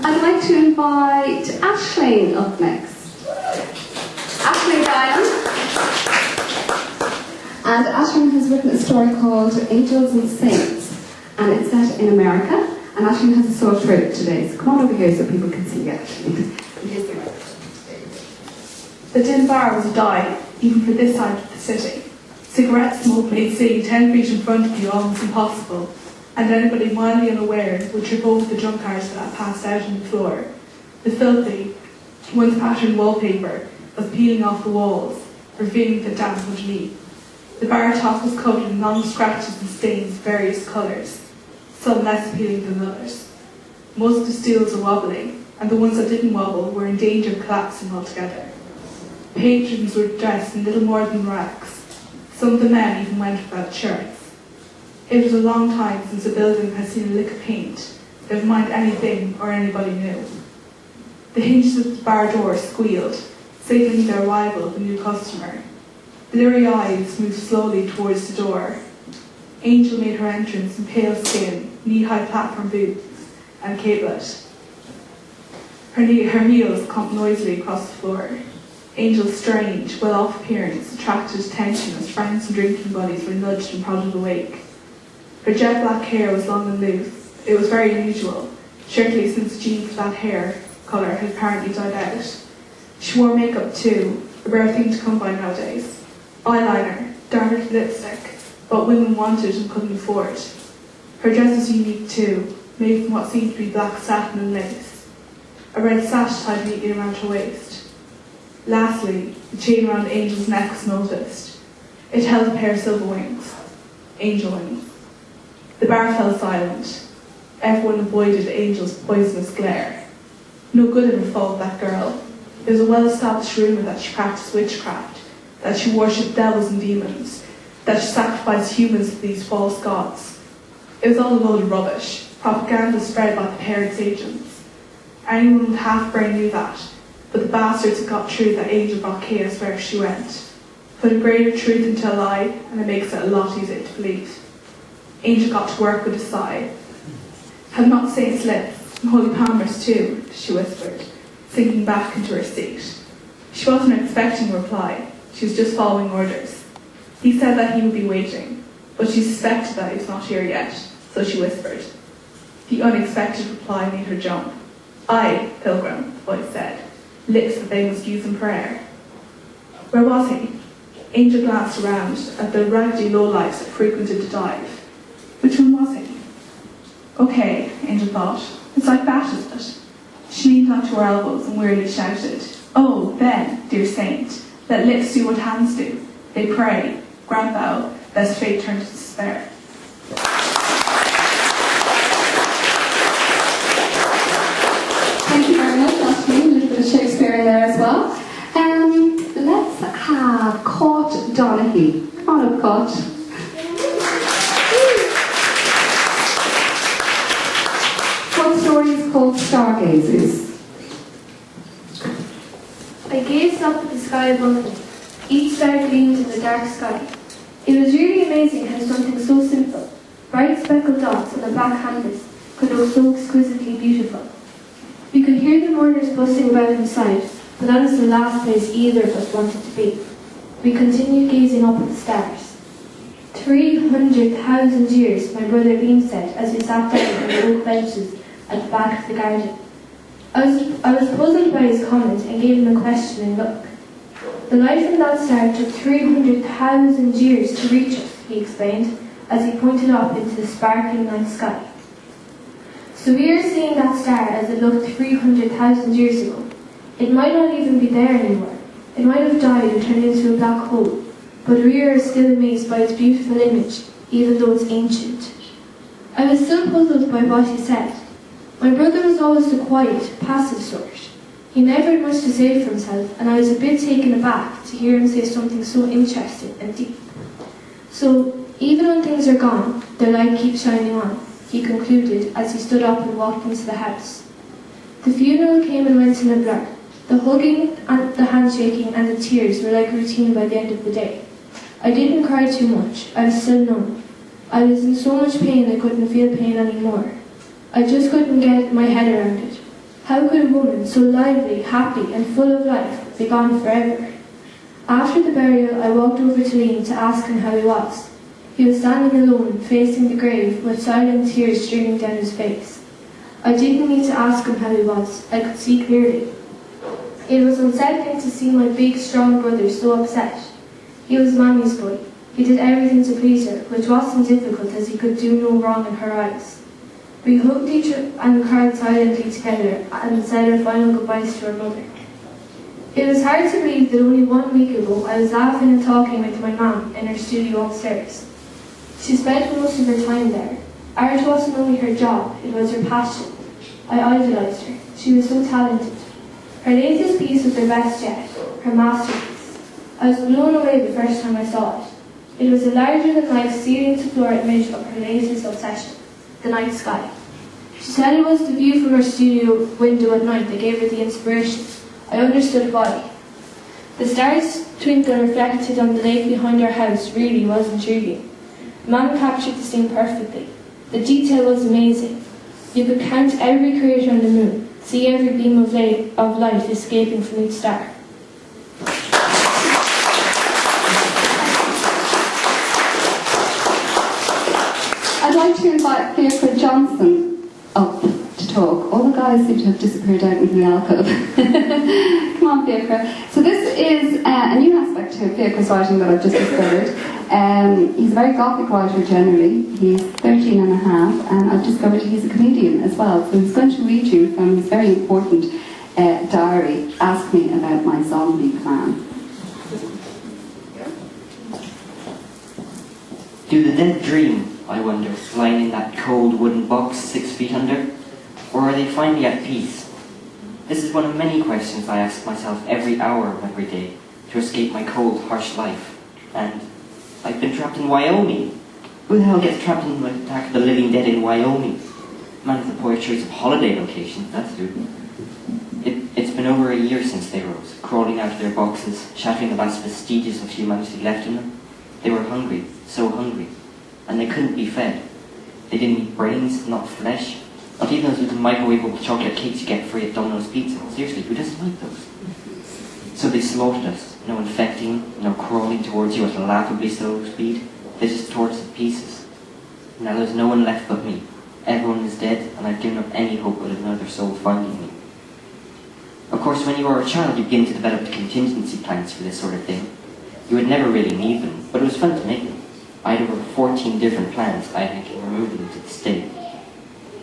I'd like to invite Aisling up next. Aisling Diane. And Aisling has written a story called Angels and Saints, and it's set in America. And Aisling has a sore throat today, so come on over here so people can see you, Aisling. The Din Bar was a dive, even for this side of the city. Cigarette smoke made seeing 10 feet in front of you almost impossible, and anybody mildly unaware would trip over the junk cars that passed out on the floor. The filthy, once patterned wallpaper was peeling off the walls, revealing the damp underneath. The bar top was covered in long scratches and stains of various colours, some less appealing than others. Most of the stools were wobbly, and the ones that didn't wobble were in danger of collapsing altogether. Patrons were dressed in little more than rags. Some of the men even went without shirts. It was a long time since the building had seen a lick of paint, never mind anything or anybody new. The hinges of the bar door squealed, signalling the arrival of a new customer. Bleary eyes moved slowly towards the door. Angel made her entrance in pale skin, knee-high platform boots, and a capelet. Her heels clumped noisily across the floor. Angel's strange, well-off appearance attracted attention as friends and drinking buddies were nudged and prodded awake. Her jet black hair was long and loose. It was very unusual, certainly since the gene for that hair colour had apparently died out. She wore makeup too, a rare thing to come by nowadays. Eyeliner, dark lipstick, what women wanted and couldn't afford. Her dress was unique too, made from what seemed to be black satin and lace. A red sash tied neatly around her waist. Lastly, the chain around Angel's neck was noticed. It held a pair of silver wings. Angel wings. The bar fell silent. Everyone avoided Angel's poisonous glare. No good it would fall with that girl. There was a well-established rumour that she practiced witchcraft, that she worshipped devils and demons, that she sacrificed humans to these false gods. It was all a load of rubbish, propaganda spread by the parents' agents. Anyone with half-brain knew that, but the bastards had got through that Angel brought chaos wherever she went. Put a greater truth into a lie, and it makes it a lot easier to believe. Angel got to work with a sigh. Have not saints lips, and holy palmers too, she whispered, sinking back into her seat. She wasn't expecting a reply, she was just following orders. He said that he would be waiting, but she suspected that he was not here yet, so she whispered. The unexpected reply made her jump. Aye, pilgrim, the voice said, lips that they must use in prayer. Where was he? Angel glanced around at the raggedy lowlifes that frequented the dive. Which one was he? Okay, Angel thought, it's like that, isn't it? She leaned onto her elbows and wearily shouted, oh, then, dear saint, let lips do what hands do. They pray, grant thou, lest fate turn to despair. Thank you very much, Ashley. A little bit of Shakespeare in there as well. Let's have Caught Donaghy. Come on up, Caught. What story is called Stargazers? I gazed up at the sky above me. Each star gleamed in the dark sky. It was really amazing how something so simple, bright speckled dots on a black canvas, could look so exquisitely beautiful. We could hear the mourners bustling about inside, but that was the last place either of us wanted to be. We continued gazing up at the stars. 300,000 years, my brother Liam said as we sat down on the oak benches at the back of the garden. I was puzzled by his comment and gave him a questioning look. The light from that star took 300,000 years to reach us, he explained, as he pointed up into the sparkling night sky. So we are seeing that star as it looked 300,000 years ago. It might not even be there anymore. It might have died and turned into a black hole, but we are still amazed by its beautiful image, even though it's ancient. I was still puzzled by what he said. My brother was always the quiet, passive sort. He never had much to say for himself, and I was a bit taken aback to hear him say something so interesting and deep. So, even when things are gone, their light keeps shining on, he concluded as he stood up and walked into the house. The funeral came and went in a blur. The hugging, and the handshaking and the tears were like routine by the end of the day. I didn't cry too much, I was still numb. I was in so much pain I couldn't feel pain anymore. I just couldn't get my head around it. How could a woman so lively, happy and full of life be gone forever? After the burial, I walked over to Liam to ask him how he was. He was standing alone, facing the grave, with silent tears streaming down his face. I didn't need to ask him how he was. I could see clearly. It was unsettling to see my big, strong brother so upset. He was Mammy's boy. He did everything to please her, which wasn't difficult as he could do no wrong in her eyes. We hugged each other and cried silently together and said our final goodbyes to our mother. It was hard to believe that only 1 week ago I was laughing and talking with my mum in her studio upstairs. She spent most of her time there. Art wasn't only her job, it was her passion. I idolised her. She was so talented. Her latest piece was her best yet, her masterpiece. I was blown away the first time I saw it. It was a larger-than-life ceiling-to-floor image of her latest obsession, the night sky. She said it was the view from her studio window at night that gave her the inspiration. I understood why. The stars twinkle reflected on the lake behind our house really was intriguing. Mum captured the scene perfectly. The detail was amazing. You could count every crater on the moon, see every beam of light escaping from each star. I'd like to invite Birr Johnson up to talk. All the guys seem to have disappeared out into the alcove. Come on, Birr. So this is a new aspect to Birr's writing that I've just discovered. He's a very gothic writer generally. He's 13 and a half, and I've discovered he's a comedian as well. So he's going to read you from his very important diary, Ask Me About My Zombie Plan. Do the dead dream, I wonder, lying in that cold wooden box 6 feet under? Or are they finally at peace? This is one of many questions I ask myself every hour of every day to escape my cold, harsh life. And I've been trapped in Wyoming. Who the hell gets trapped in the Attack of the Living Dead in Wyoming? Man has a poor choice of holiday locations, that's true. It's been over a year since they rose, crawling out of their boxes, shattering the last vestiges of humanity left in them. They were hungry, so hungry, and they couldn't be fed. They didn't eat brains, not flesh, not even those little microwavable chocolate cakes you get free at Domino's Pizza. Seriously, who doesn't like those? So they slaughtered us, no infecting, no crawling towards you at a laughably slow speed. They just tore us to pieces. Now there's no one left but me. Everyone is dead, and I've given up any hope of another soul finding me. Of course, when you are a child, you begin to develop contingency plans for this sort of thing. You would never really need them, but it was fun to make them. I had over 14 different plans I think can remember them to this day.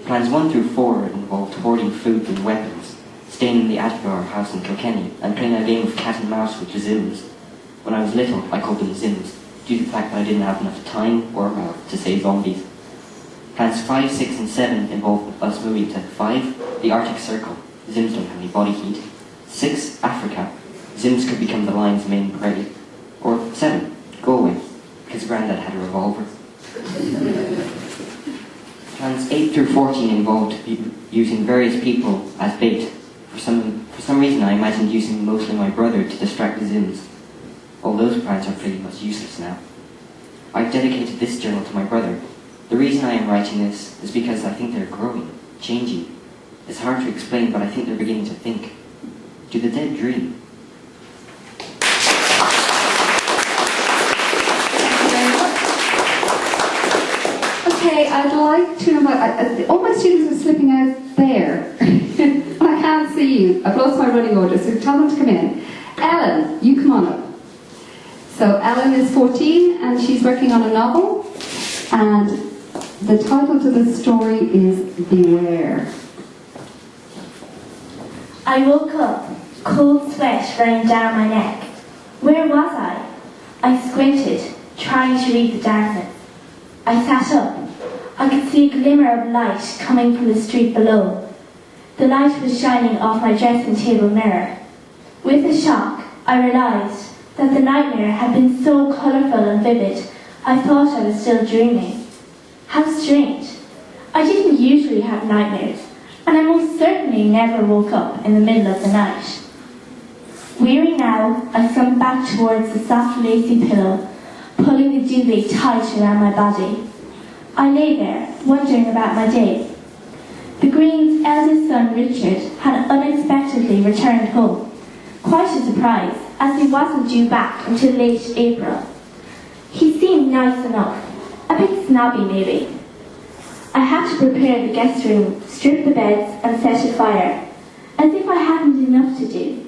Plans 1 through 4 involved hoarding food and weapons, staying in the attic of our house in Kilkenny, and playing a game of cat and mouse with the Zims. When I was little, I called them Zims, due to the fact that I didn't have enough time or mouth to say zombies. Plans 5, 6 and 7 involved us moving to 5, the Arctic Circle. Zims don't have any body heat. 6, Africa. Zims could become the lion's main prey. Or 7, Galway, because Grandad had a revolver. Plans 8 through 14 involved using various people as bait. For some reason I imagined using mostly my brother to distract the Zims. All those plans are pretty much useless now. I've dedicated this journal to my brother. The reason I am writing this is because I think they're growing, changing. It's hard to explain, but I think they're beginning to think. Do the dead dream? Okay, I'd like to invite, all my students are slipping out there. I can't see you. I've lost my running order, so tell them to come in. Ellen, you come on up. So Ellen is 14 and she's working on a novel, and the title to the story is Beware. I woke up, cold sweat running down my neck. Where was I? I squinted, trying to read the darkness. I sat up. I could see a glimmer of light coming from the street below. The light was shining off my dressing table mirror. With a shock, I realised that the nightmare had been so colourful and vivid, I thought I was still dreaming. How strange. I didn't usually have nightmares, and I most certainly never woke up in the middle of the night. Weary now, I sunk back towards the soft lacy pillow, pulling the duvet tight around my body. I lay there, wondering about my day. The Greens' eldest son, Richard, had unexpectedly returned home. Quite a surprise, as he wasn't due back until late April. He seemed nice enough, a bit snobby maybe. I had to prepare the guest room, strip the beds and set a fire, as if I hadn't enough to do.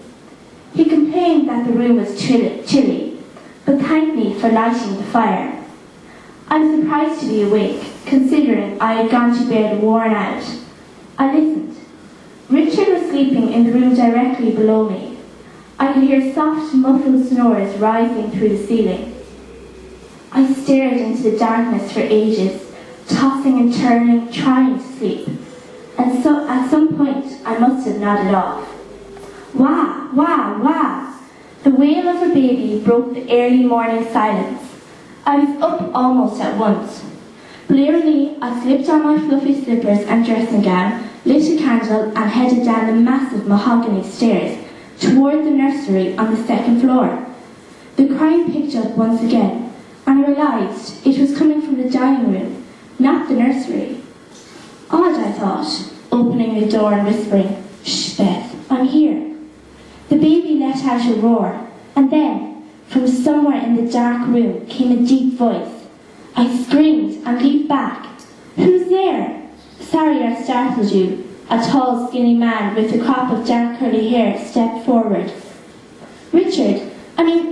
He complained that the room was chilly, but thanked me for lighting the fire. I was surprised to be awake, considering I had gone to bed worn out. I listened. Richard was sleeping in the room directly below me. I could hear soft, muffled snores rising through the ceiling. I stared into the darkness for ages, tossing and turning, trying to sleep. And so, at some point, I must have nodded off. Wah, wah, wah! The wail of a baby broke the early morning silence. I was up almost at once. Blearily, I slipped on my fluffy slippers and dressing gown, lit a candle and headed down the massive mahogany stairs toward the nursery on the second floor. The crying picked up once again, and I realised it was coming from the dining room, not the nursery. Odd, I thought, opening the door and whispering, "Shh, Beth, I'm here." The baby let out a roar, and then, from somewhere in the dark room, came a deep voice. I screamed and leaped back. "Who's there?" "Sorry I startled you." A tall, skinny man with a crop of dark curly hair stepped forward.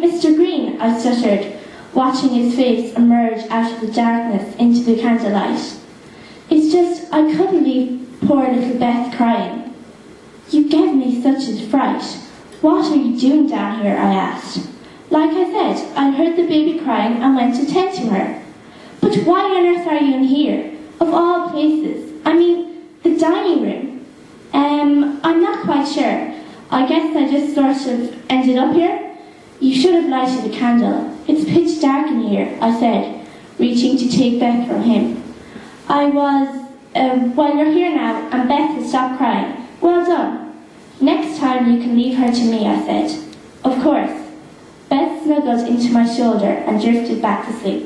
Mr. Green," I stuttered, watching his face emerge out of the darkness into the candlelight. "It's just, I couldn't leave poor little Beth crying." "You gave me such a fright. What are you doing down here?" I asked. "Like I said, I heard the baby crying and went to tend to her." "But why on earth are you in here? Of all places. The dining room." I'm not quite sure. I guess I just sort of ended up here." "You should have lighted a candle. It's pitch dark in here," I said, reaching to take Beth from him. Well, you're here now, and Beth has stopped crying. Well done. "Next time you can leave her to me," I said. "Of course." Beth snuggled into my shoulder and drifted back to sleep.